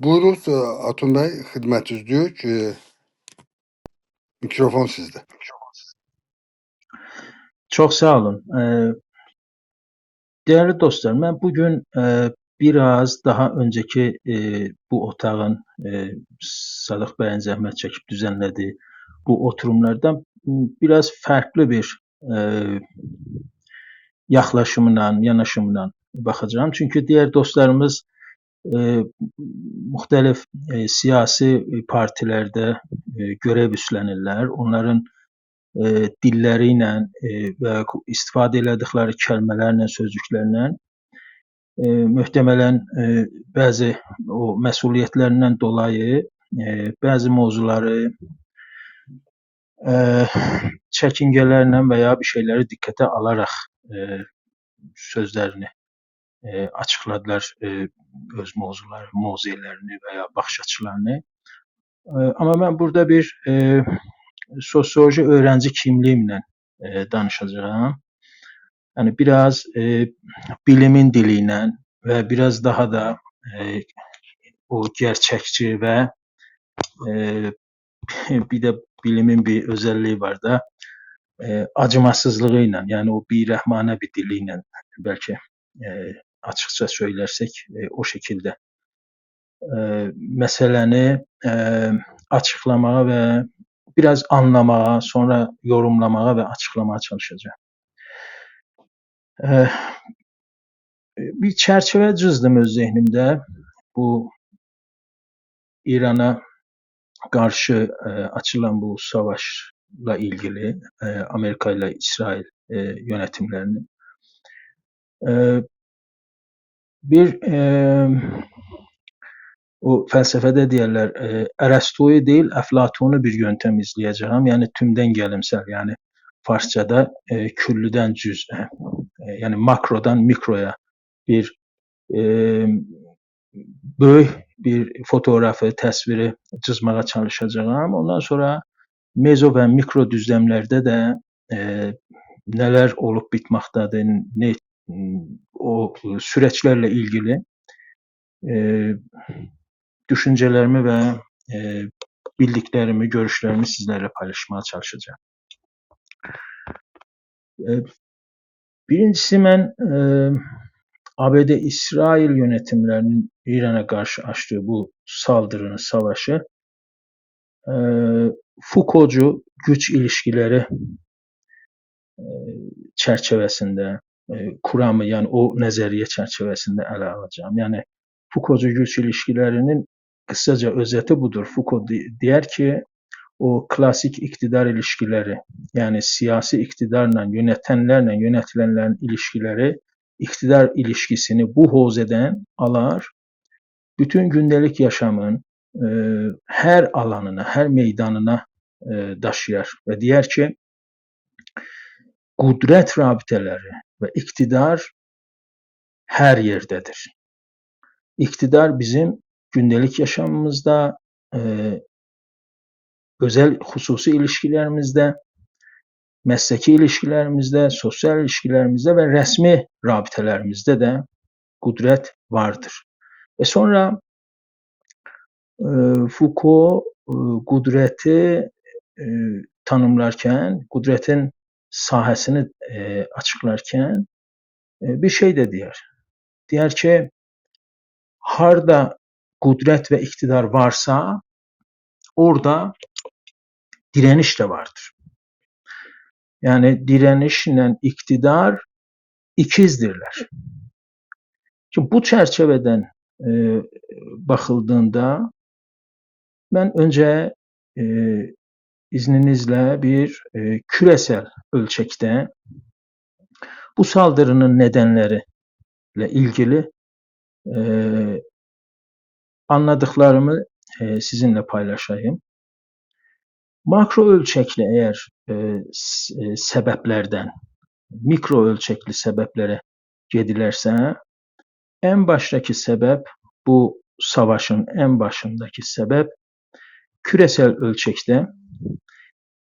Buyurunuz Atun Bey, hizmetinizdeyik. Mikrofon sizde. Çox sağ olun. Değerli dostlar, mən bugün biraz daha önceki bu otağın Sadıq bəyin zəhmət çəkib düzenlədiyi bu oturumlardan biraz farklı bir yaxlaşımla, yanaşımla baxacağım. Çünki diğer dostlarımız müxtəlif siyasi partilərdə görev üstlənirlər. Onların dilləri ilə və istifadə elədikləri kəlmələrlə, sözcüklərlə möhtəmələn bəzi o məsuliyyətlərindən dolayı bəzi mövzuları çəkingələrlə və ya bir şeyləri diqqətə alaraq sözlərini açıqladılar, öz mövzularını və ya baxış açılarını. Amma mən burada bir sosioloji öğrenci kimliğimlə danışacağım. Yani biraz bilimin diliyle ve biraz daha da o gerçekçi ve bir de bilimin bir özelliği var da acımasızlığıyla, yani o birrahmane bir diliyle belki açıkça söylersek o şekilde meseleni açıklamağa ve biraz anlamağa, sonra yorumlamağa ve açıklamaya çalışacağım. Bir çerçeve çizdim öz zihnimde. Bu İran'a karşı açılan bu savaşla ilgili Amerika ile İsrail yönetimlerini. Bir o felsefede deyirlər, Ərəstuyu değil, Əflatunu bir yöntem izleyeceğim. Yani tümden gelimsel, yani Farsçada küllüden cüz'e, yani makrodan mikroya bir böyük bir fotoğrafı, təsviri çizməyə çalışacağım. Ondan sonra mezo və mikro düzləmlərdə də nələr olub bitməkdədir, o süreçlerle ilgili düşüncelerimi ve bildiklerimi, görüşlerimi sizlerle paylaşmaya çalışacağım. Birincisi mən ABD-İsrail yönetimlerinin İran'a karşı açtığı bu saldırının, savaşı Foucault'cu güç ilişkileri çerçevesinde kuramı, yani o nezeriye çerçevesinde ele alacağım. Yani Foucault'cu güç ilişkilerinin kısaca özeti budur. Foucault der ki o klasik iktidar ilişkileri, yani siyasi iktidarla yönetenlerle yönetilenlerin ilişkileri, iktidar ilişkisini bu hovzeden alar, bütün gündelik yaşamın her alanına, her meydanına daşıyar ve diyer ki kudret rabiteleri ve iktidar her yerdedir. İktidar bizim gündelik yaşamımızda, özel hususi ilişkilerimizde, mesleki ilişkilerimizde, sosyal ilişkilerimizde ve resmi rabitelerimizde de kudret vardır. Ve sonra Foucault kudreti tanımlarken, kudretin sahasını açıklarken bir şey de diyer. Diyer ki harda kudret ve iktidar varsa orada direniş de vardır. Yani direnişle iktidar ikizdirler. Şimdi bu çerçeveden bakıldığında ben önce izninizle bir küresel ölçekte bu saldırının nedenleriyle ilgili anladıklarımı sizinle paylaşayım. Makro ölçekli eğer sebeplerden mikro ölçekli sebeplere gedilerse, en baştaki sebep, bu savaşın en başındaki sebep küresel ölçekte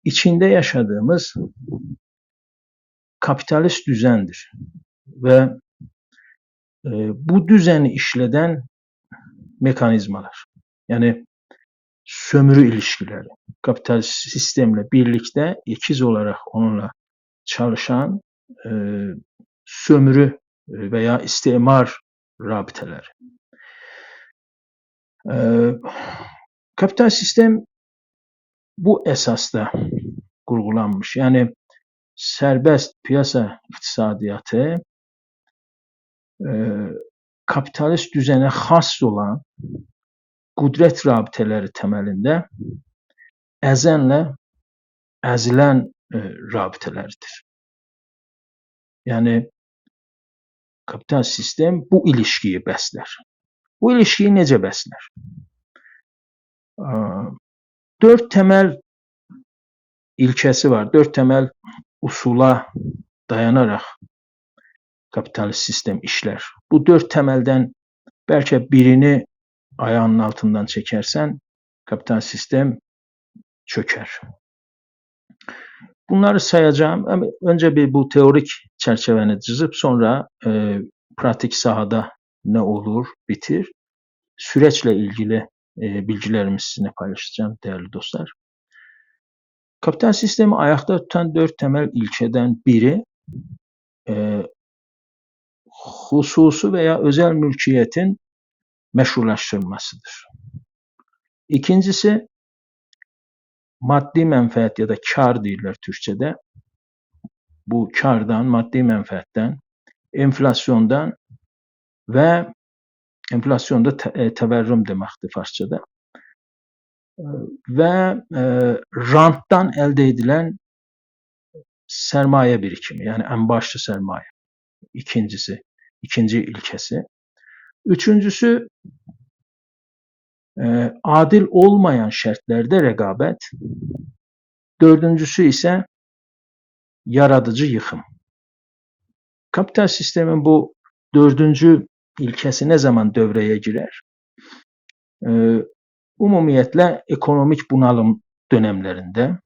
içinde yaşadığımız kapitalist düzendir ve bu düzeni işleden mekanizmalar. Yani sömürü ilişkileri. Kapitalist sistemle birlikte ikiz olarak onunla çalışan sömürü veya istimar rabiteleri. Kapital sistem bu əsasda qurgulanmış. Yəni sərbəst piyasa iqtisadiyyatı kapitalist düzənə xas olan qüdrət rabitələri təməlində əzənlə əzilən rabitələrdir. Yəni kapital sistem bu ilişkiyi bəslər. Bu ilişkiyi necə bəslər? 4 təməl ilkəsi var. 4 təməl usula dayanaraq kapitalist sistem işlər. Bu 4 təməldən bəlkə birini ayağının altından çəkərsən, kapital sistem çökər. Bunları sayacağım. Öncə bir bu teorik çərçivəni cızıb, sonra pratik sahada nə olur, bitir. Süreçlə ilgili bilgilərimi sizinlə paylaşacağım, dəyərli dostlar. Kapital sistemi ayaqda tutan 4 təməl ilkədən biri xüsusi və ya özəl mülkiyyətin məşrulaşdırılmasıdır. İkincisi, maddi mənfəət ya da kar deyirlər türkçədə. Bu kardan, maddi mənfəətdən, enflasyondan və enflasyonda təvərrüm deməkdir farsçada və rantdan əldə edilən sərmayə birikimi, yəni ən başlı sərmayə. İkinci ilkəsi. Üçüncüsü, adil olmayan şərtlərdə rəqabət. Dördüncüsü isə yaradıcı yıxım. Kapital sistemin bu dördüncü ilkəsi nə zaman dövrəyə girər? Ümumiyyətlə ekonomik bunalım dönəmlərində,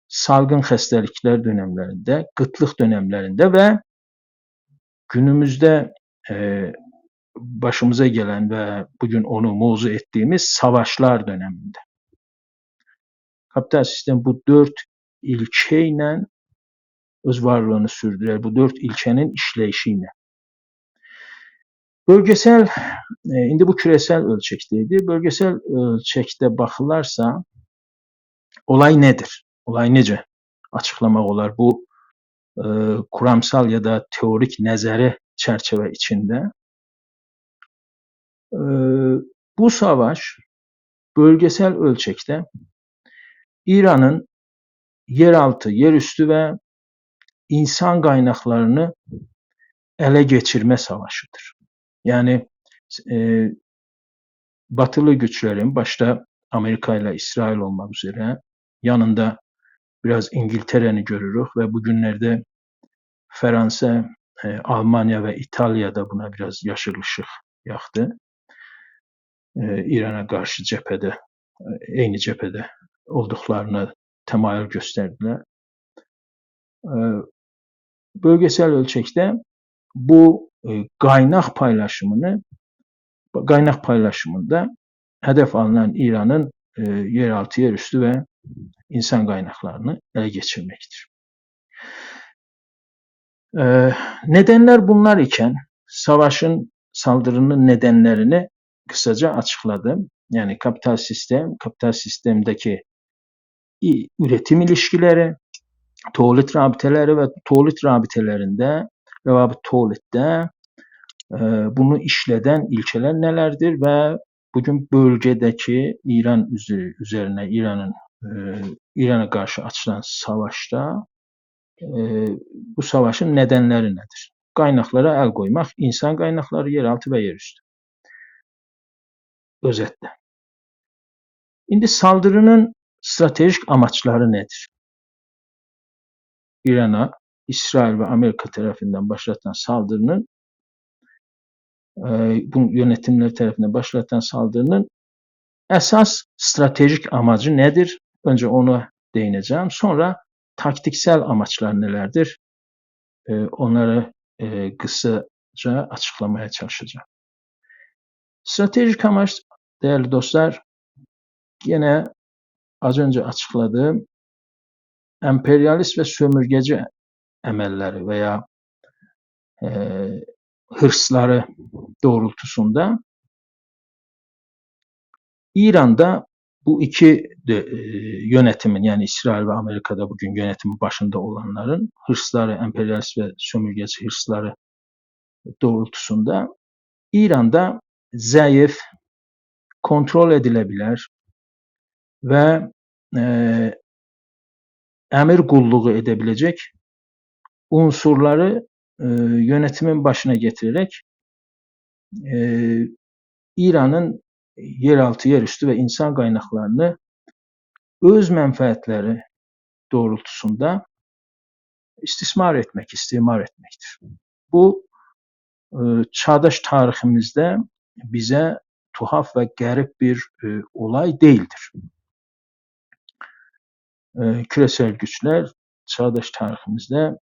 salgın xəstəliklər dönəmlərində, qıtlıq dönəmlərində və günümüzdə başımıza gələn və bugün onu mövzu etdiyimiz savaşlar dönəmində. Kapital sistem bu 4 ilkə ilə öz varlığını sürdürər, bu 4 ilkənin işləyişi ilə. Bölgesel, indi bu küresel ölçəkdəydi. Bölgesel ölçəkdə baxılarsa, olay nədir? Olay necə açıqlamaq olar bu kuramsal ya da teorik nəzəri çərçivə içində? Bu savaş bölgesel ölçəkdə İranın yeraltı, yerüstü və insan qaynaqlarını ələ geçirmə savaşıdır. Yəni batılı güçlərin, başda Amerika ilə İsrail olmaq üzrə, yanında biraz İngiltərəni görürük və bu günlərdə Fransa, Almanya və İtaliya da buna biraz yaşıl ışıq yaxdı. İrana qarşı cəbhədə, eyni cəbhədə olduqlarını təmayül göstərdilər. Bölgesel ölçəkdə bu qaynaq paylaşımında hədəf alınan İranın yeraltı, yerüstü və insan qaynaqlarını ələ geçirməkdir. Nedenlər bunlar ikən savaşın, saldırının nedenlərini qısaca açıqladım. Yəni kapital sistemdəki üretim ilişkiləri, tolid rabitələri və tolid rabitələrində toliddə bunu işlədən ilkələr nələrdir və bugün bölgədəki İran üzərinə İrana qarşı açılan savaşda bu savaşın nədənləri nədir? Qaynaqlara əl qoymaq, insan qaynaqları, yeraltı və yerüstü. Özətlə. İndi saldırının stratejik amaçları nədir? İrana, İsrail və Amerika tərəfindən başlatılan saldırının, bu yönetimlər tərəfindən başlatılan saldırının əsas stratejik amacı nədir? Öncə ona değinəcəm. Sonra taktiksel amaçlar nələrdir? Onları qısaca açıqlamaya çalışacağım. Stratejik amaç, değerli dostlar, yine az önce açıkladığım emperyalist ve sömürgeci emelleri veya hırsları doğrultusunda İran'da bu iki yönetimin, yani İsrail ve Amerika'da bugün yönetimin başında olanların hırsları, emperyalist ve sömürgeci hırsları doğrultusunda İran'da zayıf, kontrol edilebilir ve emir kulluğu edebilecek unsurları yönetimin başına getirerek İran'ın yeraltı, yerüstü ve insan kaynaklarını öz menfaatleri doğrultusunda istismar etmek, istimar etmektir. Bu çağdaş tariximizdə bizə tuhaf və qərib bir olay değildir. Küresel güçler çağdaş tariximizdə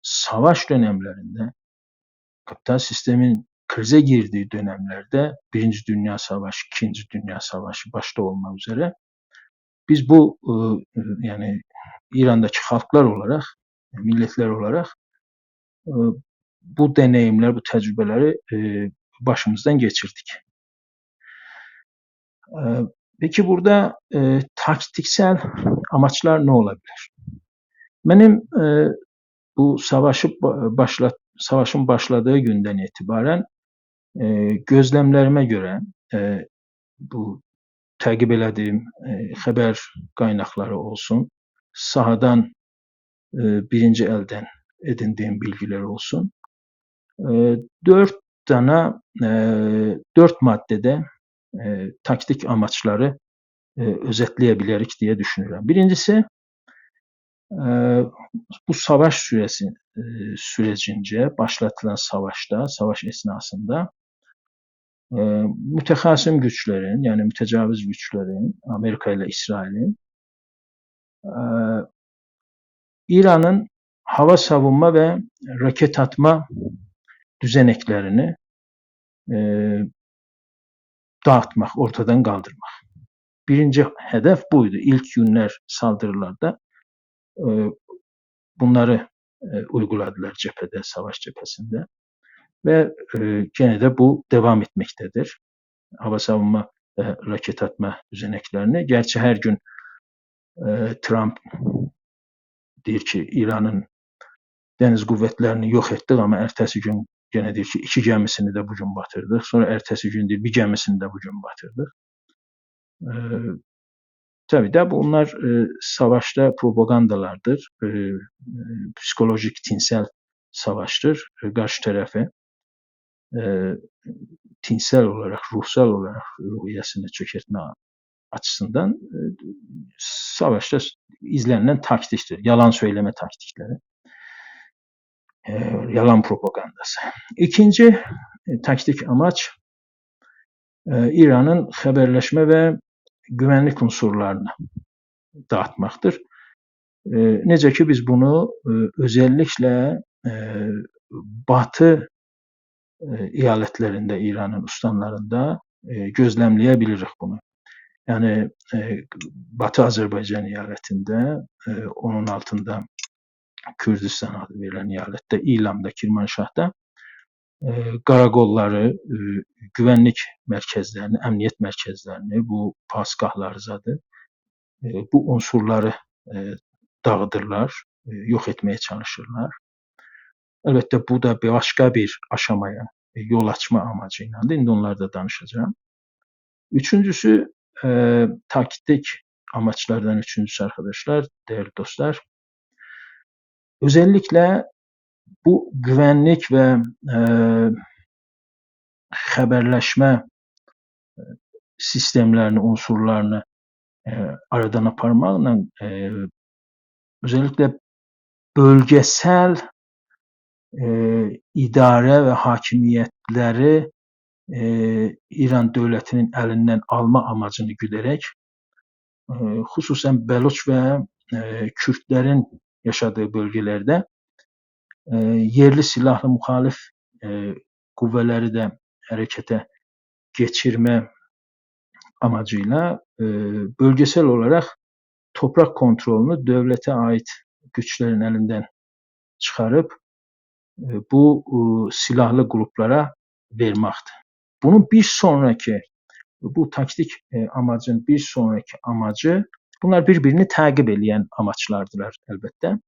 savaş dönemlerinde, kapital sistemin krize girdiği dönemlerde, Birinci Dünya Savaşı, İkinci Dünya Savaşı başta olmak üzere biz bu yani İran'daki halklar olarak, milletler olarak bu deneyimler, bu tecrübeleri başımızdan geçirdik. Peki burada taktiksel amaçlar ne olabilir? Benim bu savaşın başladığı günden itibaren gözlemlerime göre bu təqib elədiyim xəbər qaynaqları olsun, sahadan birinci elden edindiğim bilgiler olsun, dört maddede taktik amaçları özetleyebilirik diye düşünüyorum. Birincisi, bu savaş sürecince başlatılan savaş esnasında mütehasim güçlerin, yani mütecavüz güçlerin, Amerika ile İsrail'in İran'ın hava savunma ve raket atma düzeneklerini dağıtmak, ortadan kaldırmak. Birinci hedef buydu. İlk günler saldırılarda bunları uyguladılar cephede, savaş cephesinde. Ve gene de bu devam etmektedir. Hava savunma ve raket atma düzeneklerini. Gerçi her gün Trump deyir ki, İran'ın deniz kuvvetlerini yok ettik, ama ertesi gün gene deyir ki, 2 gemisini de bugün batırdık. Sonra ertesi gün deyir, bir gemisini de bugün batırdık. Tabii de bunlar savaşta propagandalardır. Psikolojik, tinsel savaştır. Karşı tarafı tinsel olarak, ruhsal olarak ruhiyesini çökertme açısından savaşta izlenen taktiktir. Yalan söyleme taktikleri. Yalan propagandası. İkinci taktik amaç İran'ın haberleşme ve güvenlik unsurlarını dağıtmaktır. Necə ki biz bunu özellikle Batı eyaletlerinde, İran'ın ustanlarında gözlemleyebiliriz bunu. Yani Batı Azerbaycan eyaletinde, onun altında Kürdistan adı verilen eyalette, İlam'da, Kirmanşah'da karakolları, güvenlik merkezlerini, emniyet merkezlerini, bu pasgahlarızadır, bu unsurları dağıdırlar, yok etmeye çalışırlar. Elbette bu da başka bir aşamaya yol açma amacıyla. İndi onlarda danışacağım. Üçüncüsü, taktik amaçlardan üçüncüsü arkadaşlar, değerli dostlar, özellikle bu güvenlik ve haberleşme sistemlerini, unsurlarını aradan aparmaqla özellikle bölgesel idare ve hakimiyetleri İran devletinin elinden alma amacını güderek hususen Beluç ve Kürtlerin yaşadığı bölgelerde yerli silahlı muhalif kuvveleri de hərəkətə keçirmə amacıyla bölgesel olarak toprak kontrolünü devlete ait güçlerin elinden çıkarıp bu silahlı gruplara vermektir. Bunun bir sonraki, bu taktik amacın bir sonraki amacı, bunlar birbirini təqib edən amaçlardılar əlbəttə.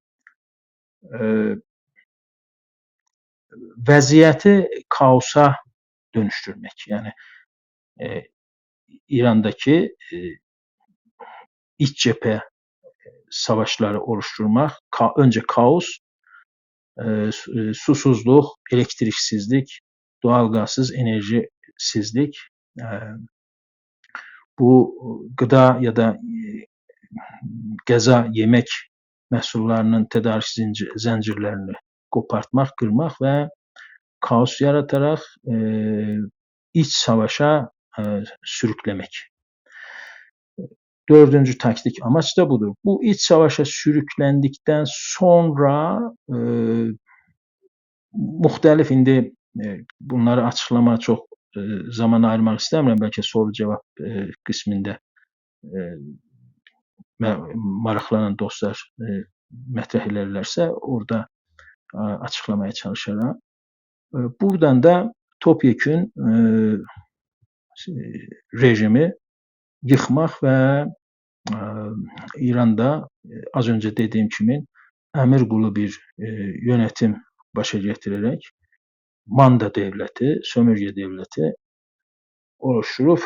Vəziyyəti kaosa dönüştürmek. Yani İran'daki iç cephe savaşları oluşturmak, önce kaos, susuzluk, elektriksizlik, doğalgazsız enerjisizlik, bu gıda ya da qəza, yemək məhsullarının tədarik zəncirlərini qopartmaq, qırmaq və kaos yaratarak iç savaşa sürüklemek. Dördüncü taktik amaç da budur. Bu iç savaşa sürüklendikten sonra muhtelif, indi bunları açıqlamaya çok zaman ayırmak istəmirəm. Belki soru-cevap qismində maraqlanan dostlar mətrəh elərlərsə, orada açıqlamaya çalışaram. Buradan da topyekün rejimi yıkmak ve İran'da az önce dediğim kimi əmir qulu bir yönetim başa getirerek manda devleti, sömürge devleti oluşturup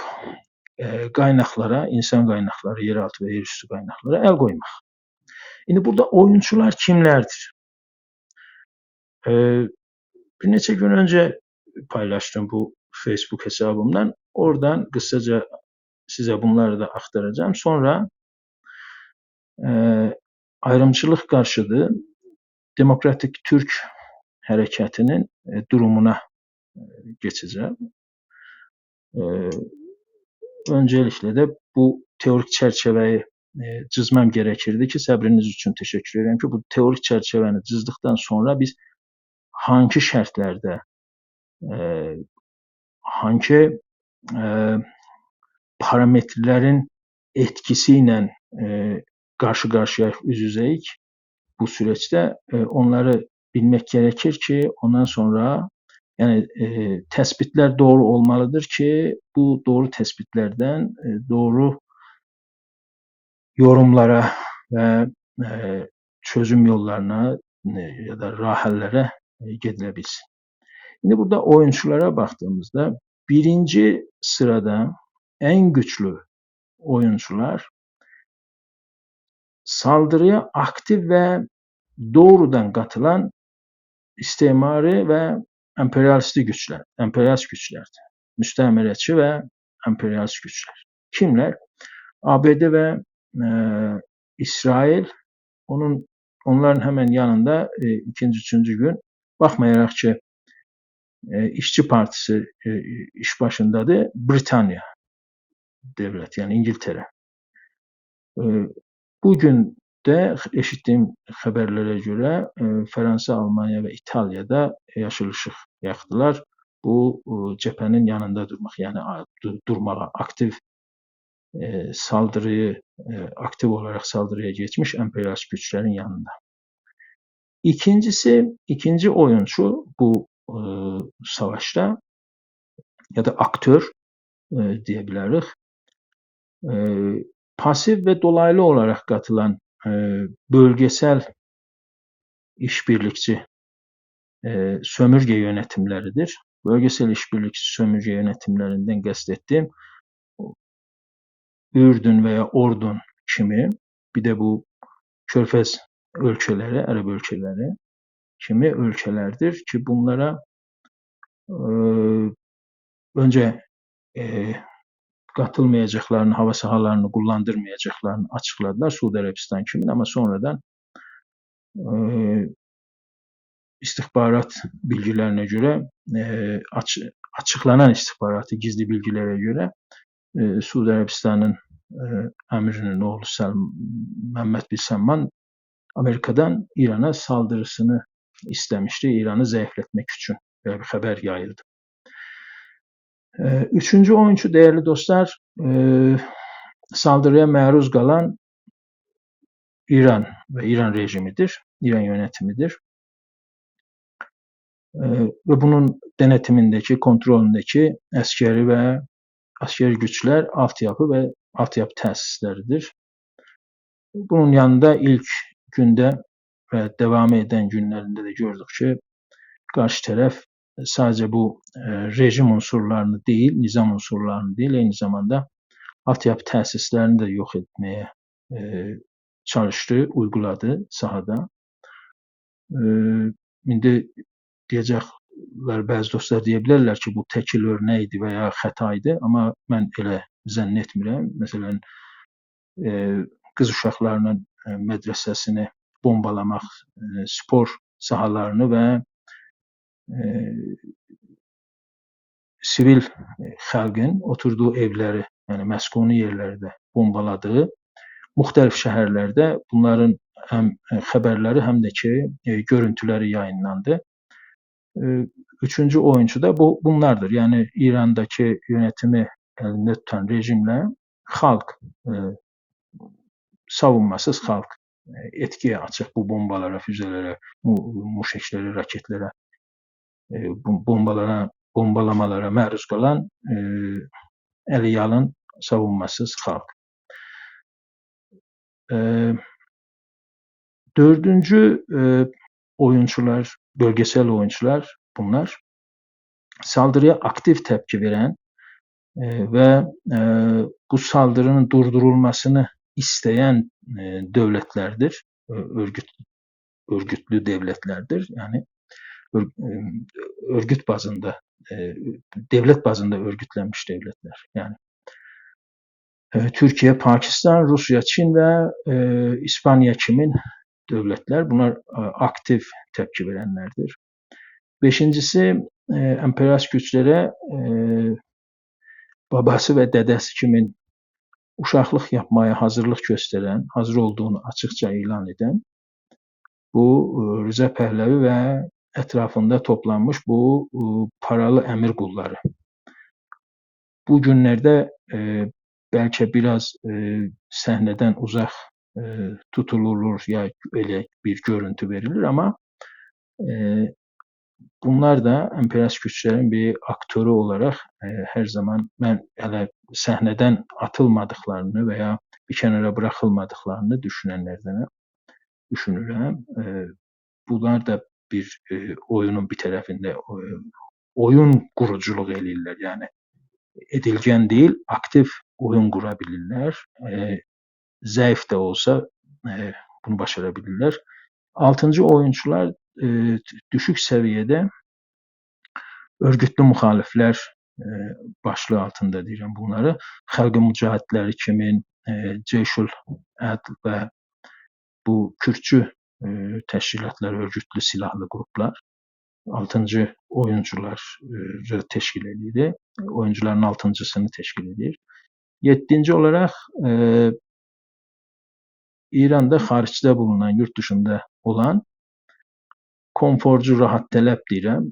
qaynaqlara, insan qaynaqları, yeraltı ve yerüstü qaynaqlara el koymak. Şimdi burada oyuncular kimlerdir? Bir neçə gün önce paylaştım bu Facebook hesabımdan. Oradan kısaca size bunları da aktaracağım. Sonra ayrımcılık karşıtı Demokratik Türk Hareketi'nin durumuna geçeceğim. Öncelikle de bu teorik çerçeveyi çizmem gerekirdi ki, səbriniz üçün teşekkür ederim ki, bu teorik çerçeveni çizdikten sonra biz hangi şərtlərdə, hangi parametrelerin etkisiyle karşı-qarşıyayıq, üz-üzəyik bu süreçte, onları bilmek gerekir ki, ondan sonra yani tespitler doğru olmalıdır ki, bu doğru tespitlerden doğru yorumlara ve çözüm yollarına ya da rahellere gidilebilsin. Şimdi burada oyunculara baktığımızda birinci sırada en güçlü oyuncular saldırıya aktif ve doğrudan katılan istimari ve emperyalist güçlerdir. Müstemeretçi ve emperyalist güçler. Kimler? ABD ve İsrail, onların hemen yanında ikinci, üçüncü gün, bakmayarak ki İşçi Partisi iş başındadır, Britanya devlet, yani İngiltere. Bugün de eşittiğim haberlere göre Fransa, Almanya ve İtalya'da yaşıl ışık yaktılar. Bu cephenin yanında durmak, yani durmağa, aktif saldırıyı, aktif olarak saldırıya geçmiş emperyalist güçlerin yanında. İkinci oyuncu bu savaşta ya da aktör diyebiliriz. Pasif ve dolaylı olarak katılan bölgesel işbirlikçi sömürge yönetimleridir. Bölgesel işbirlikçi sömürge yönetimlerinden kastettiğim Ürdün veya Ordun kimi, bir de bu Körfez ölkələri, Ərəb ölkələri kimi ölkələrdir ki, bunlara önce katılmayacaklarını, hava sahalarını kullandırmayacaklarını açıkladılar Suudi Arabistan kimi, ama sonradan istihbarat bilgilerine göre, açıklanan istihbaratı gizli bilgilere göre Suudi Arabistan'ın əmirinin oğlu Mehmet bin Salman Amerika'dan İran'a saldırısını istemişti, İran'ı zayıflatmak için, böyle bir haber yayıldı. Üçüncü oyuncu değerli dostlar, saldırıya məruz qalan İran ve İran rejimidir, İran yönetimidir. Ve bunun denetimindeki, kontrolündeki askeri güçler, altyapı ve altyapı təsisləridir. Bunun yanında ilk gündə və devam eden günlərində də gördük ki, qarşı tərəf sadəcə bu rejim unsurlarını deyil, nizam unsurlarını deyil, eyni zamanda altyapı təsislərini də yox etməyə çalışdı, uyguladı sahada. İndi deyəcəklər, bəzi dostlar deyə bilərlər ki, bu təkil örnək idi və ya xəta idi, amma mən elə zənn etmirəm. Məsələn, qız uşaqlarının mədrəsəsini bombalamaq, spor sahalarını və sivil xalqın oturduğu evləri, yəni məskuni yerləri də bombaladığı müxtəlif şəhərlərdə bunların həm xəbərləri, həm də ki, görüntüləri yayınlandı. Üçüncü oyuncu da bunlardır. Yəni İrandakı yönetimi əlində tutan rejimlə xalq, savunmasız xalq etkiyə açıq bu bombalara, füzelərə, muşeklərə, raketlərə, bombalamalara məruz qalan əliyalın savunmasız xalq. Dördüncü oyuncular, bölgesel oyuncular bunlar. Saldırıya aktif tepki veren ve bu saldırının durdurulmasını isteyen devletlerdir. Örgütlü devletlerdir. Yani örgüt bazında, devlet bazında örgütlenmiş devletler. Yani Türkiye, Pakistan, Rusya, Çin ve İspanya kimin devletler. Bunlar aktif tepki verenlerdir. Beşincisi, emperyalist güçlere babası ve dedesi kimin uşaqlıq yapmaya hazırlıq gösteren, hazır olduğunu açıkça ilan eden bu Rıza Pəhləvi ve etrafında toplanmış bu paralı əmir qulları. Bu günlərdə belki biraz səhnədən uzaq tutulur ya öyle bir görüntü verilir ama bunlar da emperyalist güçlerin bir aktörü olarak her zaman ben hele səhnədən atılmadıklarını veya bir kenara bırakılmadıklarını düşünenlerden düşünürəm. Bunlar da bir oyunun bir tərəfində oyun quruculuq eləyirlər. Yəni edilgen değil, aktif oyun qurabilirlər. Zayıf da olsa bunu başarabilirlər. Altıncı oyuncular düşük seviyede örgütlü muhalifler başlığı altında deyirəm bunları. Xalqın mücahidləri kimin, Ceyşul Ədl və bu Kürtçü təşkilatlar, örgütlü silahlı gruplar 6. oyuncuları teşkil edir. Oyuncuların 6.sını teşkil edir. 7. olarak İran'da xaricdə bulunan, yurt dışında olan konforcu, rahat tələb deyirəm,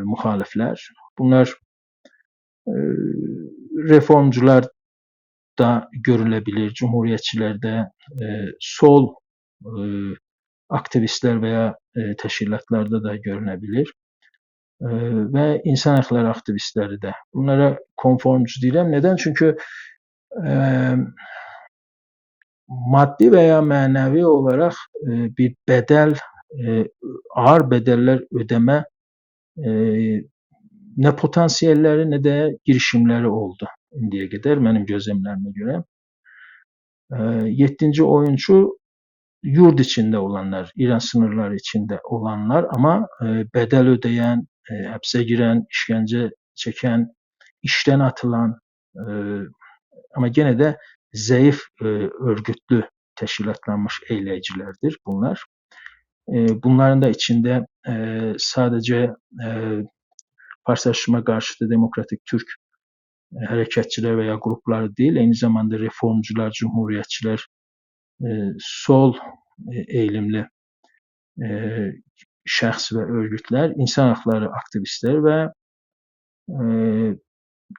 müxaliflər. Bunlar reformcular da görülebilir, cumhuriyetçilerde sol aktivistler veya teşkilatlarda da görünebilir ve insan hakları aktivistleri de. Bunlara konformcu deyirəm. Neden? Çünkü maddi veya manevi olarak bir bedel, ağır bedeller ödeme ne potansiyelleri ne de girişimleri oldu indiyə qədər mənim gözlemlerime göre. 7. oyuncu yurt içinde olanlar, İran sınırları içinde olanlar ama bedel ödeyen, hapse giren, işkence çeken, işten atılan ama gene de zayıf örgütlü teşkilatlanmış eyleyicilerdir bunlar. Bunların da içinde sadece Farslaşma karşıtı Demokratik Türk hareketçiler veya grupları değil, aynı zamanda reformcular, cumhuriyetçiler, sol eğilimli şəxs və örgütlər, insan hakları aktivistlər və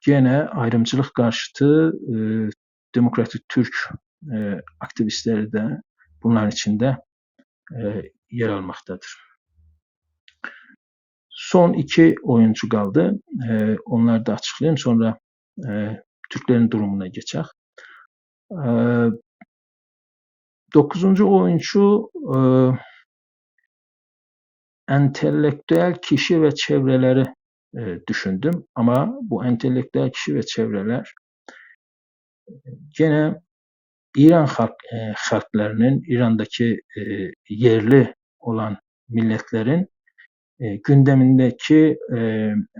gene ayrımcılıq qarşıtı Demokratik Türk aktivistləri də bunların içində yer almaqdadır. Son iki oyuncu qaldı. Onları da açıqlayayım, sonra Türklərin durumuna geçək. 9-cu oyuncu entelektüel kişi ve çevreleri düşündüm. Ama bu entelektüel kişi ve çevreler gene İran xalqlarının, İrandaki yerli olan millətlərin gündemindeki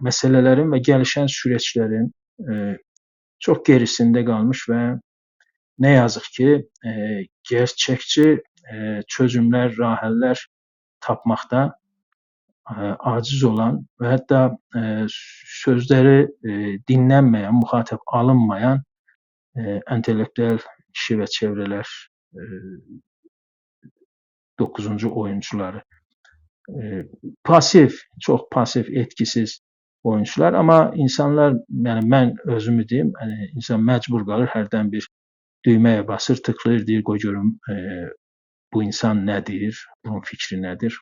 meselelerin ve gelişen süreçlerin çok gerisinde kalmış ve ne yazık ki gerçekçi çözümler, rahəller tapmakta aciz olan ve hatta sözleri dinlenmeyen, muhatap alınmayan entelektüel kişi ve çevreler 9-cu oyuncuları. Pasif, çok pasif, etkisiz oyuncular, ama insanlar, yani mən özümü deyim, insan məcbur qalır, hərdən bir düyməyə basır, tıklayır, deyir, qoy görüm bu insan nədir, bunun fikri nədir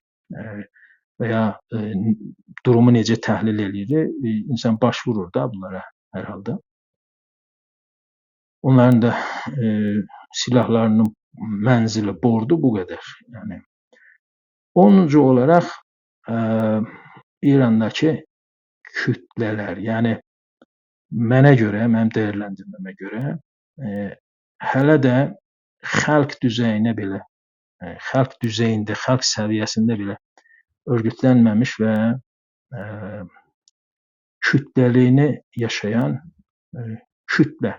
veya durumu necə təhlil edir, insan başvurur da bunlara hər halda. Onların da silahlarının mənzili, bordu bu qədər. Yani 10-cu olarak İrandaki kütlələr, yəni mənə görə, mənim dəyərləndirməmə görə hələ də xalq düzeyinə belə, xalq düzeyində, xalq səviyyəsində belə örgütlənməmiş və kütləliyini yaşayan kütlə,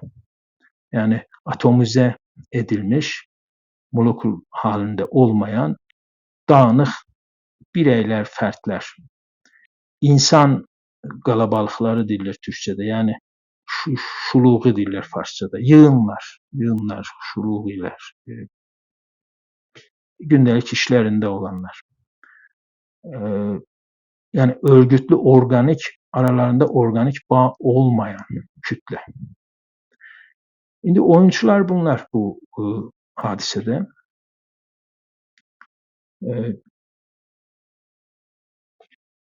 yani atomize edilmiş, molekül halinde olmayan dağınıq bireyler, fərtlər, insan qalabalıqları deyirlər türkçədə, yəni şuluğu deyirlər farsçada, yığınlar, şuluğilər, gündəlik işlərində olanlar. Yani örgütlü, organik, aralarında organik bağ olmayan kütle. İndi oyuncular bunlar bu hadisede.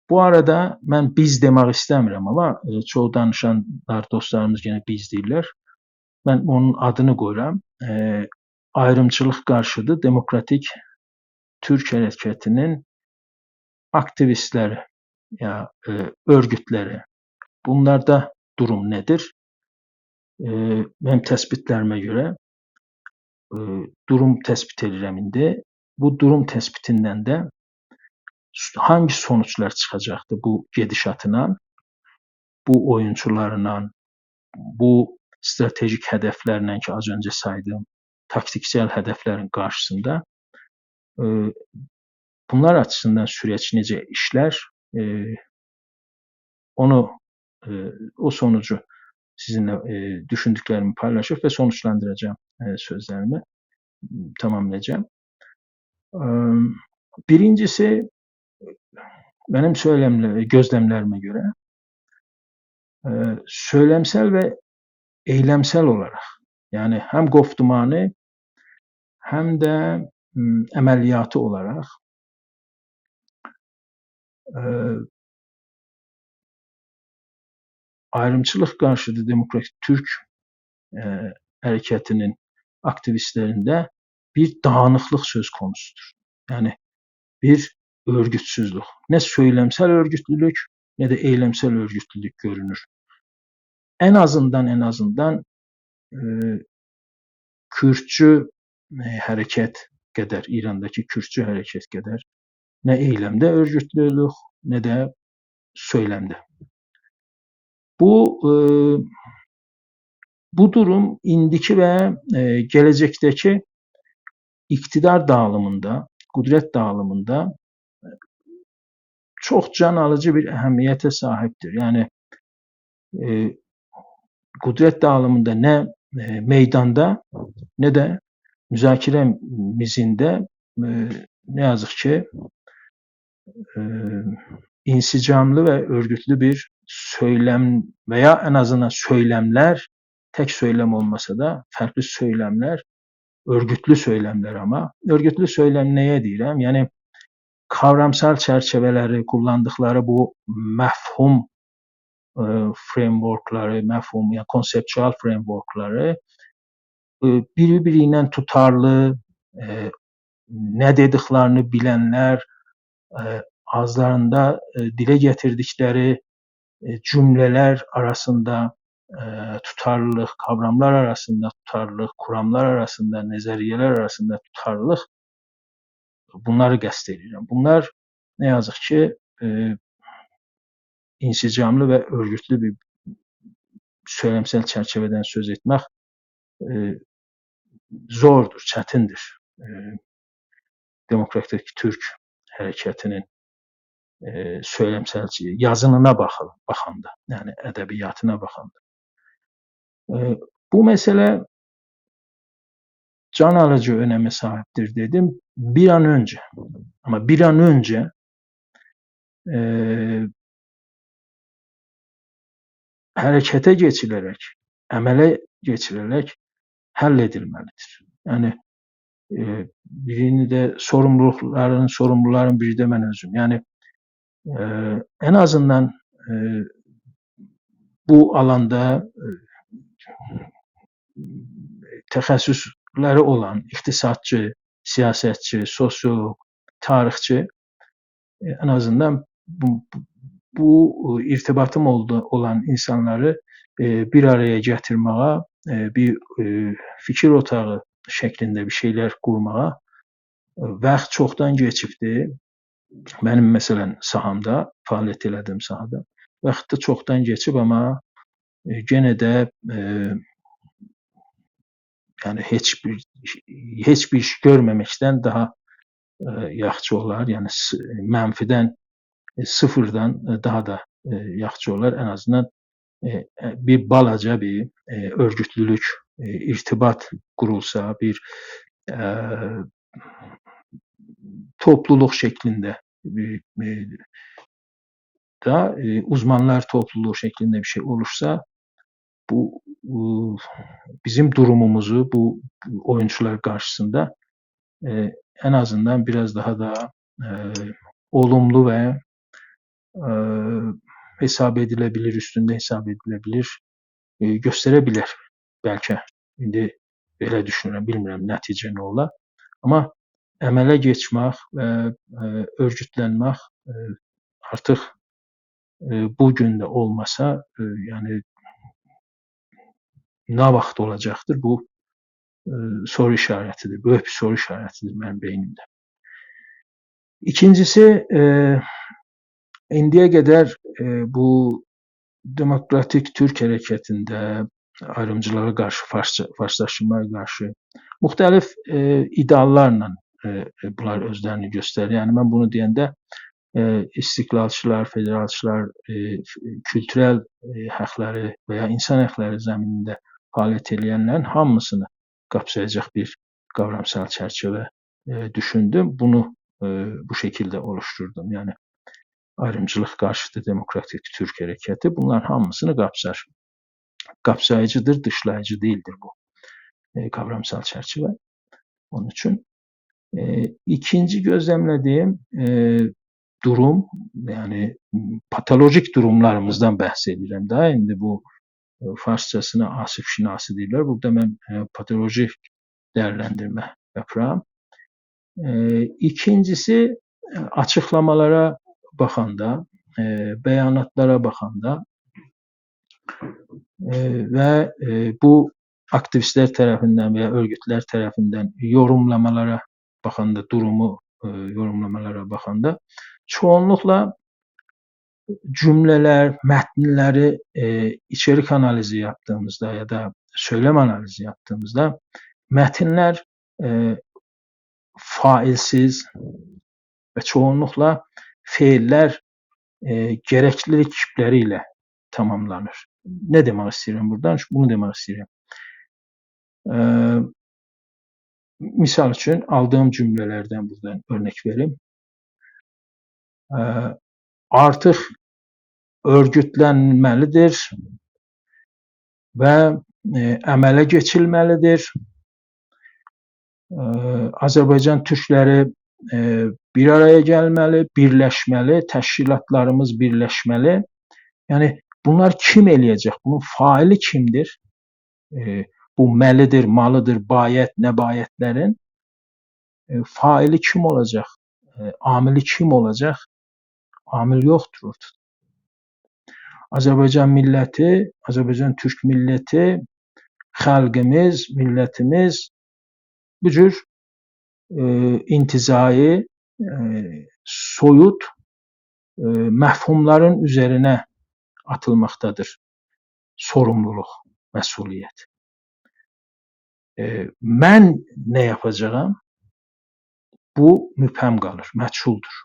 Bu arada mən biz demək istəmirəm, ama çoğu danışanlar, dostlarımız yine biz deyirlər. Mən onun adını qoyuram. Ayrımçılıq qarşıtı Demokratik Türk Hərəkətinin aktivistləri ya örgütləri. Bunlarda durum nedir? Mənim təspitlərimə görə durum təspit edirəm indi. Bu durum təspitindən də hangi sonuçlar çıxacaqdır bu gedişatla, bu oyuncularla, bu stratejik hədəflərlə ki, az öncə saydığım taktiksel hədəflərin qarşısında bunlar açısından süreç necə işlər, o sonucu sizinle düşündüklerimi paylaşıp ve sonuçlandıracağım sözlerimi tamamlayacağım. Birincisi, benim gözlemlerime göre söylemsel ve eylemsel olarak, yani hem goftumani hem de əməliyyatı olarak ayrımçılıq qarşıtı Demokratik Türk Hərəkətinin aktivistlərində bir dağınıqlıq söz konusudur. Yani bir örgütsüzlük. Ne söylemsel örgütlülük ne de eylemsel örgütlülük görünür. En azından Kürtçü hareket kadar, İran'daki Kürtçü hareket kadar ne eylemde örgütlülük ne de söylemde. Bu durum indiki ve gelecekteki iktidar dağılımında, kudret dağılımında çok can alıcı bir ehemmiyete sahiptir. Yani kudret dağılımında ne meydanda ne de müzakere mizinde ne yazık ki insicamlı ve örgütlü bir söylem veya en azından söylemler, tek söylem olmasa da farklı söylemler, örgütlü söylemler ama. Örgütlü söylem nəyə deyirəm? Yəni kavramsal çərçivələri, kullandıkları bu məfhum frameworkları, məfhum, yəni konseptual frameworkları biri-biri ilə tutarlı, nə dediklərini bilənlər, ağızlarında dilə gətirdikləri cümleler arasında tutarlılık, kavramlar arasında tutarlılık, kuramlar arasında, nezariyeler arasında tutarlılık, bunları qəsd edirəm. Bunlar ne yazık ki insicamlı ve örgütlü bir söylemsel çerçeveden söz etmek zordur, çətindir. Demokratik Türk hareketinin söylemsel yazınına baxanda, yani edebiyatına baxanda. Bu mesele can alıcı öneme sahiptir dedim. Bir an önce, ama bir an önce harekete geçilerek, əmələ geçirilerek halledilmelidir. Yani birini de sorumluların biri de mən özüm. Yani en azından bu alanda təxəssüsləri olan iktisatçı, siyasetçi, sosyolog, tarihçi en azından bu irtibatım olan insanları bir araya getirmeye, bir fikir otağı şeklinde bir şeyler kurmaya vaxt çoxdan geçibdi. Benim məsələn sahamda, fəaliyyət elədiyim sahada vaxt da çoxdan geçib, ama gene de yani hiçbir iş görmemekten daha yaxşı olar. Yani mənfidən, sıfırdan daha da yaxşı olar. En azından bir balaca bir örgütlülük, irtibat kurulsa, bir topluluk şeklinde da uzmanlar topluluğu şeklinde bir şey olursa, bu bizim durumumuzu bu oyuncular karşısında en azından biraz daha da olumlu ve hesap edilebilir, üstünde hesap edilebilir gösterebilir belki. İndi belə düşünürəm, bilmirəm nəticə nə olar. Amma əmələ geçmək və örgütlənmək artıq bugün de olmasa yani ne vaxt olacaqdır? Bu soru işaretidir. Böyük bir soru işaretidir benim beynimde. İkincisi, indiye kadar bu Demokratik Türk hareketinde ayrımcılara karşı, faşlaşmaya karşı muhtelif ideallarla bunlar özlerini gösterir. Yani ben bunu deyəndə istiklalçılar, federalçılar, kültürel hakları veya insan hakları zemininde fəaliyyət edənlərin hamısını kapsayacak bir kavramsal çerçeve düşündüm. Bunu bu şekilde oluşturdum. Yani ayrımcılık karşıtı Demokratik Türk hareketi bunların hamısını kapsar. Kapsayıcıdır, dışlayıcı değildir bu kavramsal çerçeve. Onun için ikinci gözlemlediğim durum, yani patolojik durumlarımızdan bahsedirəm daha. İndi bu farsçasına asif şinası deyirlər. Burada ben patolojik değerlendirme yapıram. İkincisi, açıklamalara baxanda, beyanatlara baxanda ve bu aktivistler tarafından veya örgütler tarafından yorumlamalara baxanda, durumu yorumlamalara baxanda çoğunlukla cümleler, metnleri içerik analizi yaptığımızda ya da söylem analizi yaptığımızda metinler failsiz ve çoğunlukla fiiller gereklilik kipleriyle tamamlanır. Ne demek istiyorum buradan? Bunu demek istiyorum. Misal için aldığım cümlelerden buradan örnek vereyim. Artık örgütlənməlidir və əmələ keçirilməlidir. Azərbaycan türkləri bir araya gəlməli, birləşməli, təşkilatlarımız birləşməli. Yəni bunlar kim eləyəcək? Bunun faili kimdir? Bu məlidir, malıdır, bayət, nəbayətlərin faili kim olacaq? Amili kim olacaq? Amil yoxdur ortada. Azərbaycan milləti, Azərbaycan türk milləti, xalqımız, millətimiz bu cür intizai, soyut məfhumların üzərinə atılmaqdadır sorumluluq, məsuliyyət. Mən nə yapacağam? Bu mübhəm qalır, məchuldur.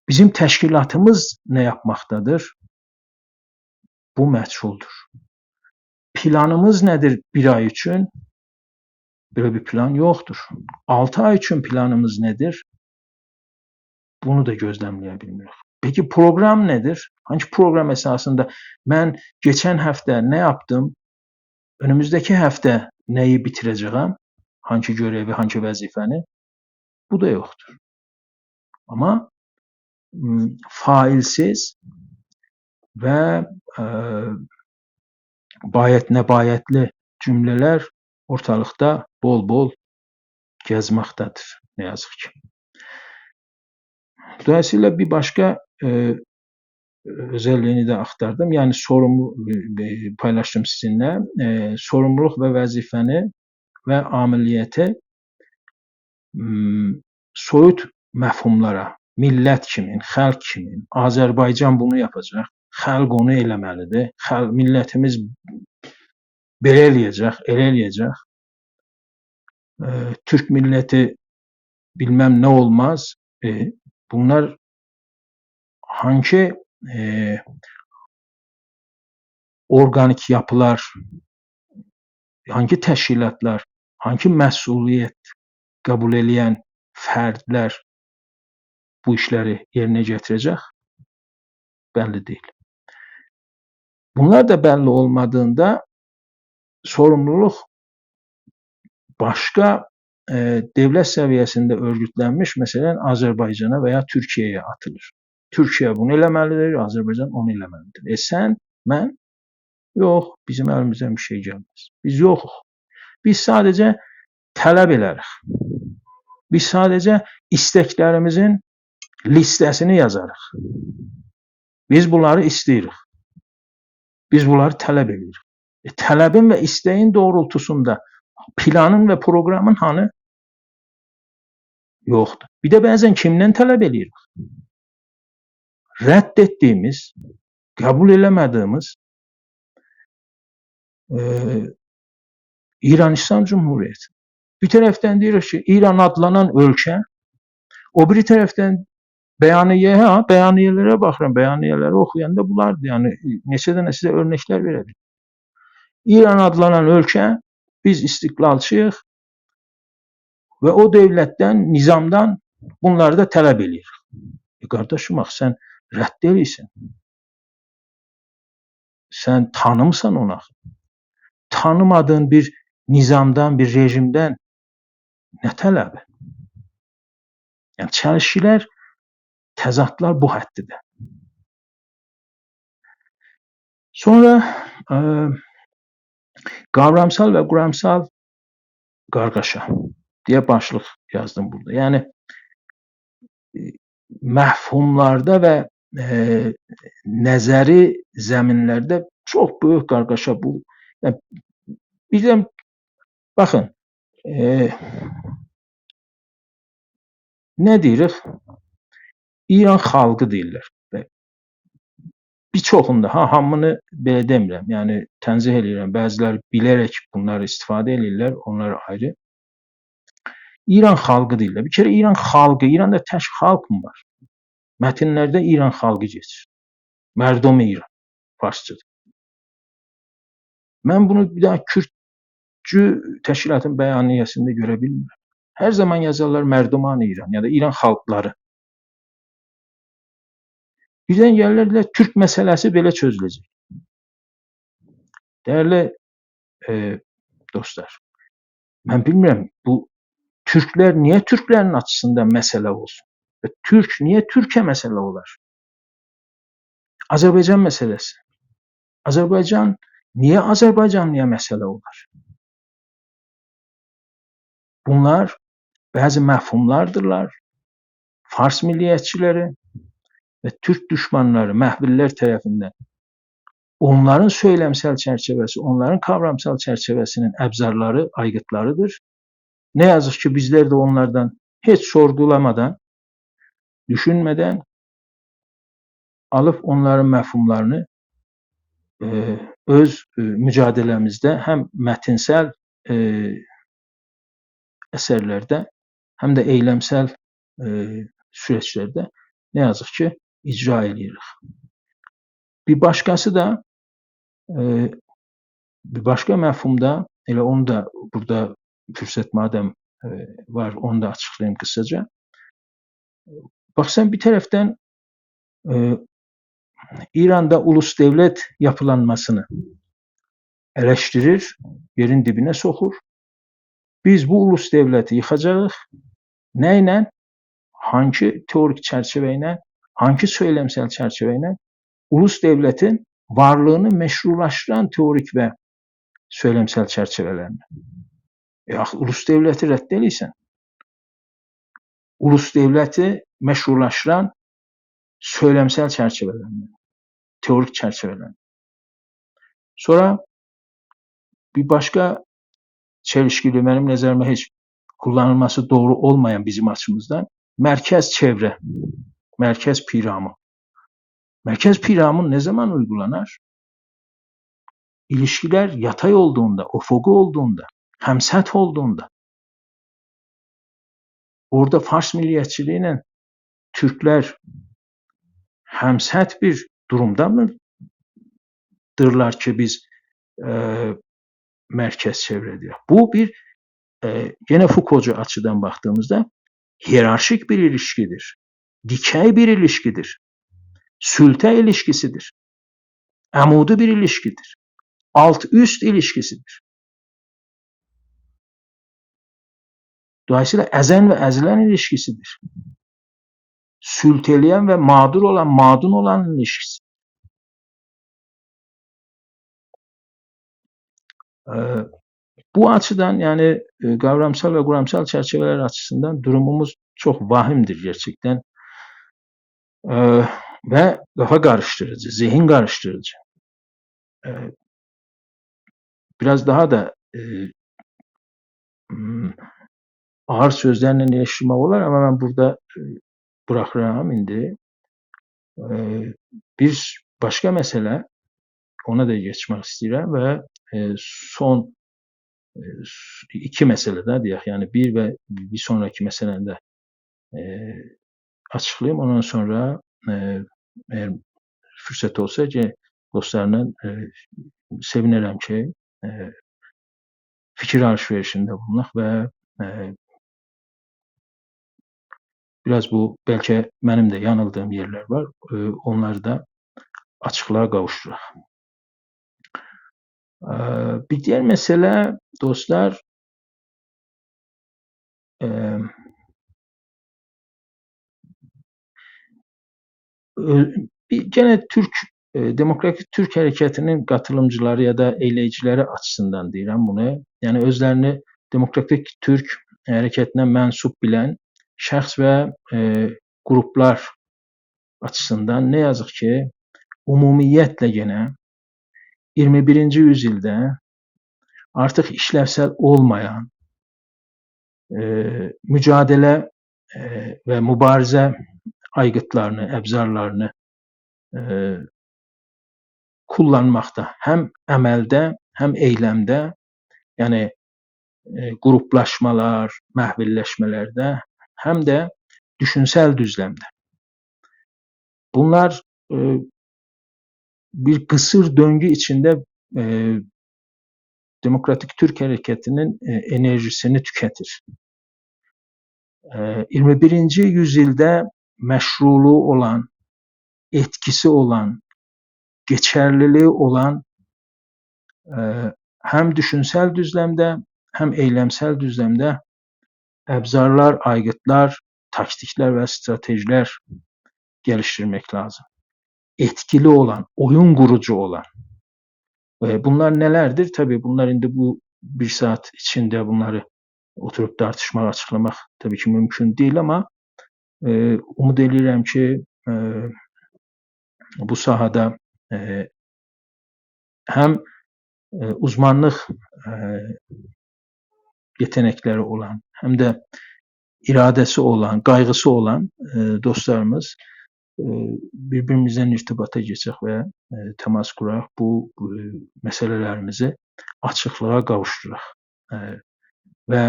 Bizim təşkilatımız nə yapmaqdadır? Bu məchuldur. Planımız nədir bir ay üçün? Belə bir plan yoxdur. 6 ay üçün planımız nədir? Bunu da gözləmləyə bilmirik. Peki proqram nədir? Hangi proqram əsasında mən keçən həftə nə yapdım? Önümüzdəki həftə nəyi bitirəcəyəm? Hangi görəvi, hangi vəzifəni? Bu da yoxdur. Amma failsiz və bayət nəbayətli cümlələr ortalıqda bol-bol gəzməkdədir, nə yazıq ki. Dolayısıyla bir başqa özelliğini də axtardım. Yəni paylaşdım sizinlə. Sorumluluq və vəzifəni və amiliyyəti soyut məfhumlara, millət kimin, xalq kimin, Azərbaycan bunu yapacaq, xalq onu eləməlidir, millətimiz belə eləyəcək, elə eləyəcək, Türk milləti bilməm nə olmaz. Bunlar hangi organik yapılar, hangi təşkilatlar, hangi məsuliyyət qəbul edən fərdlər bu işləri yerinə gətirəcək? Bəlli deyil. Bunlar da bəlli olmadığında sorumluluq başqa dövlət səviyyəsində örgütlənmiş, məsələn, Azərbaycana və ya Türkiyəyə atılır. Türkiyə bunu eləməlidir, Azərbaycan onu eləməlidir. Sən, mən? Yox, bizim əlimizdən bir şey gəlməz. Biz yoxuq. Biz sadəcə tələb edərik. Biz sadəcə istəklərimizin listəsini yazarıq. Biz bunları istəyirik. Biz bunları tələb edirik. Tələbin və istəyin doğrultusunda planın və proqramın hanı? Yoxdur. Bir də bəzən kimdən tələb edirik? Rədd etdiyimiz, qəbul eləmədiyimiz İran İslam Cumhuriyyəti. Bir tərəfdən deyirik ki, İran adlanan ölkə, o biri tərəfdən bəyaniyələrə baxıram, bəyaniyələri oxuyanda bunlardır. Yəni neçə dənə sizə örnəklər verə bilərəm. İran adlanan ölkə, biz istiqlalçıyıq və o dövlətdən, nizamdan bunları da tələb edirik. Qardaşım, sən rədd edirsən. Sən tanımsan ona. Tanımadığın bir nizamdan, bir rejimdən nə tələbi? Yəni çəlişkilər, təzadlar bu həddidə. Sonra qavramsal və quramsal qargaşa deyə başlıq yazdım burada. Yəni məfhumlarda və nəzəri zəminlərdə çox böyük qargaşa bu. Yəni, birdən baxın, nə deyirik? İran xalqı deyirlər. Bir çoxunda, hamını belə demirəm, yəni tənzih edirəm, bəziləri bilərək bunları istifadə edirlər, onlar ayrı. İran xalqı deyirlər. Bir kere İran xalqı, İranda tək xalq mı var? Mətnlərdə İran xalqı geçir. Mərdum İran, farsçadır. Mən bunu bir daha Kürdcü təşkilatın bəyaniyəsində görə bilmirəm. Hər zaman yazarlar Mərduman İran ya da İran xalqları. Birdən gəlirlər Türk məsələsi belə çözüləcək. Dəyərli dostlar, mən bilmirəm bu Türklər niyə Türklərin açısından məsələ olsun? Və Türk niyə Türkiyə məsələ olar? Azərbaycan məsələsi. Azərbaycan niyə Azərbaycanlıya məsələ olar? Bunlar bəzi məfhumlardırlar. Fars milliyyətçiləri və Türk düşmanları, məhvillər tərəfindən onların söyləmsel çərçivəsi, onların kavramsal çərçivəsinin əbzarları, aygıtlarıdır. Ne yazık ki bizler de onlardan hiç sorgulamadan, düşünmeden alıp onların məfhumlarını öz mücadiləmizdə həm mətinsel əsərlərdə, həm də eyləmsel süreçlərdə ne yazık ki icra edirik. Bir başkası da bir başka məfhumda, elə onu da burada fürsət madem var, onu da açıklayayım kısaca. Bak sen bir taraftan İran'da ulus devlet yapılanmasını eleştirir, yerin dibine sokur. Biz bu ulus devleti yıkacağız. Neyle? Hangi teorik çerçeveyle, hangi söylemsel çerçeveyle? Ulus devletin varlığını meşrulaştıran teorik ve söylemsel çerçevelerini. Ulus devleti reddedilirsen, ulus devleti meşrulaştıran söylemsel çerçevelerini, teorik çerçevelerini. Sonra bir başka çelişkili, benim nəzərimə hiç kullanılması doğru olmayan bizim açımızdan merkez çevre, merkez piramı. Merkez piramı ne zaman uygulanır? İlişkiler yatay olduğunda, ufugu olduğunda, hemsət olduğunda. Orada Fars milliyetçiliğiyle Türkler hemsət bir durumda mıdırlar ki biz merkez çevre diyor. Bu bir gene Foucault'cu açıdan baktığımızda hiyerarşik bir ilişkidir. Dikey bir ilişkidir. Sülte ilişkisidir. Amudi bir ilişkidir. Alt-üst ilişkisidir. Dolayısıyla ezen ve ezilen ilişkisidir. Sülteleyen ve mağdur olan, mağdun olan ilişkisi. Bu açıdan yani kavramsal ve kuramsal çerçeveler açısından durumumuz çok vahimdir gerçekten. Ve kafa karıştırıcı, zihin karıştırıcı. Biraz daha da ağır sözlerle eleştirmek olar ama ben burada bırakıram indi. Bir başka mesele, ona da geçmek istəyirəm ve son iki meselede diyək, yani bir ve bir sonraki meselede açıklayayım. Ondan sonra eğer fürsət olsa ki dostlarla sevinirəm ki fikir alışverişinde bulunaq ve biraz bu belki benim de yanıldığım yerler var. Onları da açıklığa kavuşturaq. Bir diğer mesele dostlar gene Demokratik Türk Hareketi'nin katılımcıları ya da eyleyicileri açısından deyirəm bunu. Yani özlerini Demokratik Türk Hareketi'ne mensup bilen şəxs ve gruplar açısından ne yazık ki umumiyyətlə gene 21. yüzyılda artık işlevsel olmayan mücadele ve mübarize aygıtlarını, əbzarlarını kullanmakta. Hem əməldə, hem eylemde, yani gruplaşmalar, məhvilləşmələrdə, hem de düşünsel düzlemde. Bunlar bir kısır döngü içinde Demokratik Türk Hareketi'nin enerjisini tüketir. 21. yüzyılda meşruluğu olan etkisi olan, geçerliliği olan hem düşünsel düzlemde hem eylemsel düzlemde əbzarlar, aygıtlar, taktikler ve stratejiler geliştirmek lazım. Etkili olan, oyun kurucu olan. Bunlar nelerdir? Tabii bunlar indi bu bir saat içinde bunları oturup tartışmak, açıklamak tabii ki mümkün değil ama umud edirəm ki bu sahada hem uzmanlık yetenekleri olan hem de iradesi olan, kaygısı olan dostlarımız birbirimizden irtibata geçək və təmas quraq, bu məsələlərimizi açıqlığa qavuşturaq və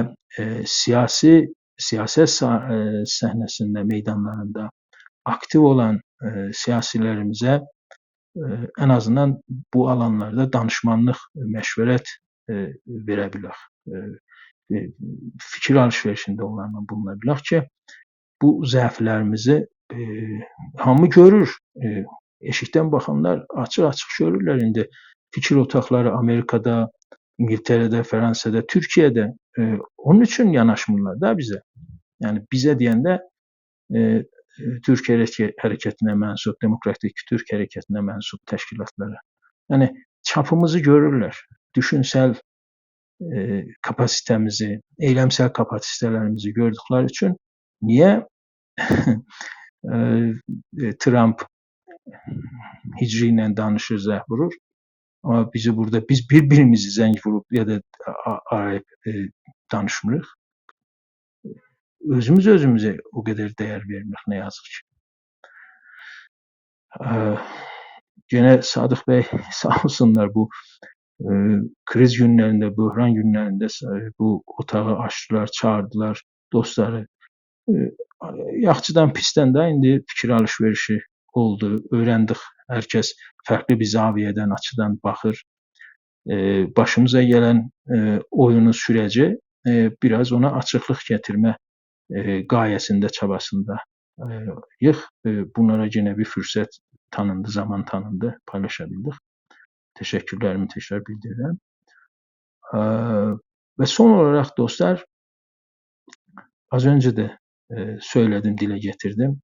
siyaset səhnəsində, meydanlarında aktiv olan siyasilərimizə en azından bu alanlarda danışmanlıq, məşvərət verə bilək. Fikir alışverişində onlarla buluna bilək ki, bu zəiflərimizi hamı görür. Eşikdən baxanlar açıq-açıq görürlər indi. Fikir otaqları Amerikada, İngiltərədə, Fransada, Türkiyədə onun üçün yanaşmırlar da bizə. Yəni bizə deyəndə Türk hərəkətinə mənsub, Demokratik Türk hərəkətinə mənsub təşkilatlara. Yəni çapımızı görürlər. Düşünsel kapasitemizi, eylemsel kapasitelerimizi gördükleri için niye Trump hicriyle danışır, zəh vurur ama biz birbirimizi zəng vurup ya da arayıp danışmırıq. Özümüze o kadar değer vermirik ne yazık ki. Gene Sadık Bey sağ olsunlar bu kriz günlerinde, böhran günlerinde bu otağı açtılar, çağırdılar dostları. Yaxçıdan pisdən də indi fikir alışverişi oldu, öğrendik. Herkes farklı bir zaviyeden, açıdan baxır. Başımıza gelen oyunun süreci biraz ona açıqlıq getirme gayesinde, çabasında bunlara yine bir fürsət tanındı, zaman tanındı, paylaşabildik. Teşekkürlerimi tekrar bildirirəm. Ve son olarak dostlar, az önce de söyledim, dile getirdim.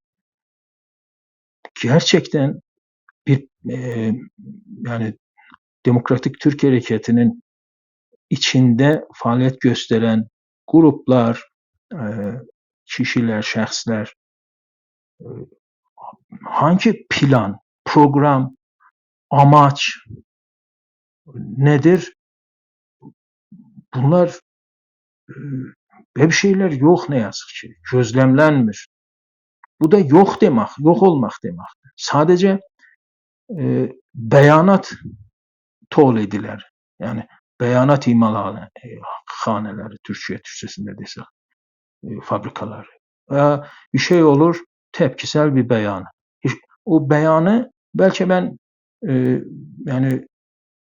Gerçekten bir yani Demokratik Türk Hareketi'nin içinde faaliyet gösteren gruplar, kişiler, şəxslər hangi plan, program, amaç nedir? Bunlar böyle bir şeyler yok ne yazık ki. Gözlemlenmir. Bu da yok demek, yok olmak demek. Sadece beyanat tol ediler. Yani beyanat imalhaneleri Türkçesinde desek, fabrikalar. Bir şey olur, tepkisel bir beyanı. O beyanı belki ben yani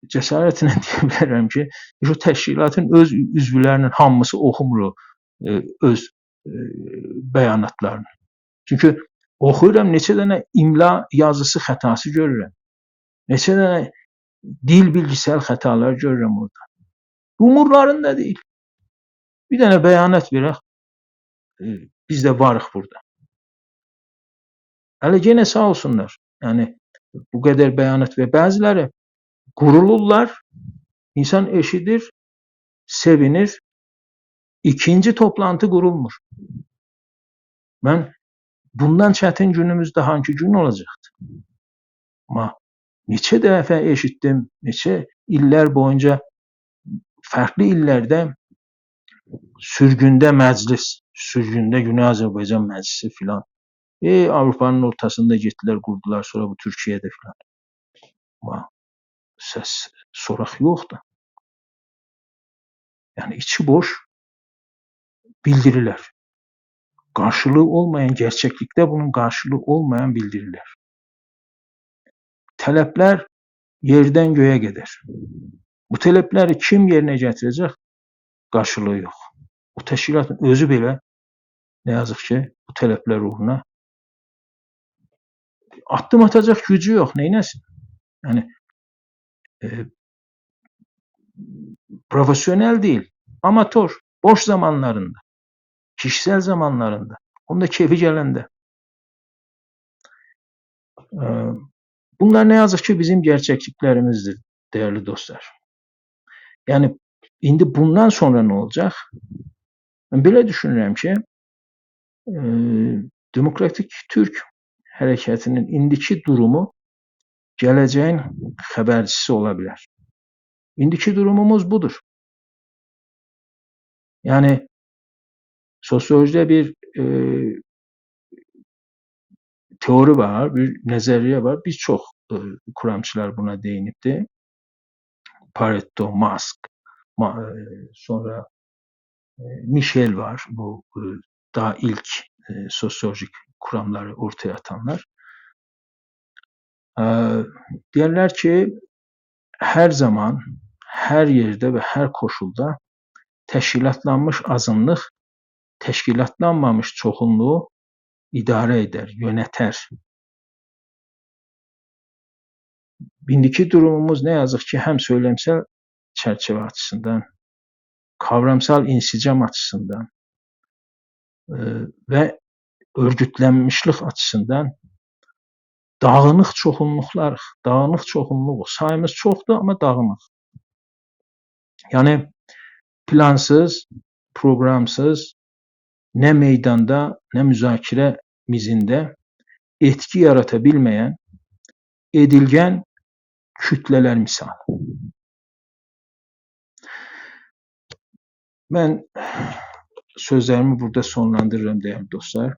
cesaretle diyebilirim ki şu təşkilatın öz üzvlərinin hamısı oxumur öz beyanatlarını. Çünkü oxuyuram, neçə dənə imla yazısı xətası görürəm. Neçə dənə dil bilgisayar xətalar görürəm orada. Umurlarında değil. Bir dənə beyanat verək, biz de varıq burada. Hələ gene sağ olsunlar. Yani bu kadar beyanat ve bəziləri qurulurlar, insan eşidir, sevinir, ikinci toplantı kurulmur. Ben bundan çətin günümüzdə hangi gün olacaktı? Ama neçə dəfə eşittim, neçə iller boyunca farklı illerde sürgünde meclis, sürgünde Güney Azerbaycan Meclisi filan. Avrupa'nın ortasında gittiler, kurdular, sonra bu Türkiye'de filan. Ama ses, sorak yoktu. Yani içi boş bildiriler. Karşılığı olmayan, gerçeklikte bunun karşılığı olmayan bildiriler. Talepler yerden göğe gider. Bu talepleri kim yerine getirecek? Karşılığı yok. O təşkilatın özü bile ne yazık ki bu talepler uğruna addım atacaq gücü yox, neynəsin? Yəni profesyonel deyil, amatör, boş zamanlarında, kişisel zamanlarında, onun da keyfi gələndə. Bunlar nə yazıq ki, bizim gerçəkliklərimizdir, dəyərli dostlar. Yəni indi bundan sonra nə olacaq? Mən belə düşünürəm ki, Demokratik Türk hərəkətinin indiki durumu gələcəyin xəbərçisi ola bilər. İndiki durumumuz budur. Yəni sosiolojidə bir teori var, bir nəzəriyyə var. Bir çox kuramçılar buna değinibdir. Pareto, Musk, sonra Michel var. Bu daha ilk sosyolojik kuramları ortaya atanlar. Deyirlər ki, hər zaman, hər yerdə və hər koşulda təşkilatlanmış azınlıq təşkilatlanmamış çoxunluğu idarə edər, yönətər. İndiki durumumuz nə yazıq ki, həm söyləmsel çərçivə açısından, kavramsal insicam açısından və örgütlənmişlik açısından dağınıq çoxunluqlarıq, dağınıq çoxunluğuq. Sayımız çoxdur, amma dağınıq. Yəni plansız, proqramsız, nə meydanda, nə müzakirə mizində etki yarata bilməyən edilgən kütlələr misali. Mən sözlərimi burada sonlandırıram dəyərli dostlar.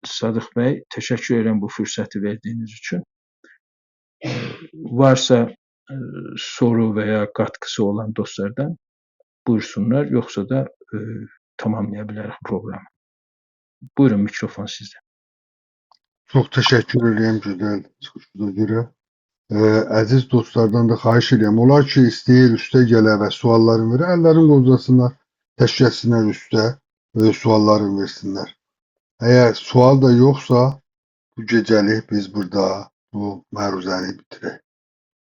Sadıq bəy, təşəkkür edirəm bu fürsəti verdiyiniz üçün. Varsa soru və ya qatqısı olan dostlardan buyursunlar, yoxsa da tamamlaya bilərik proqramı. Buyurun, mikrofon sizdə. Çox təşəkkür edirəm gözəl çıxışınıza görə. Əziz dostlardan da xahiş edirəm. Onlar ki, istəyir üstə gələ və suallarını verə, əllərini qozlasınlar, təşkil etsinlər üstə və suallarını versinlər. Əgər sual da yoxsa, bu gecəlik biz burada bu məruzəni bitirək.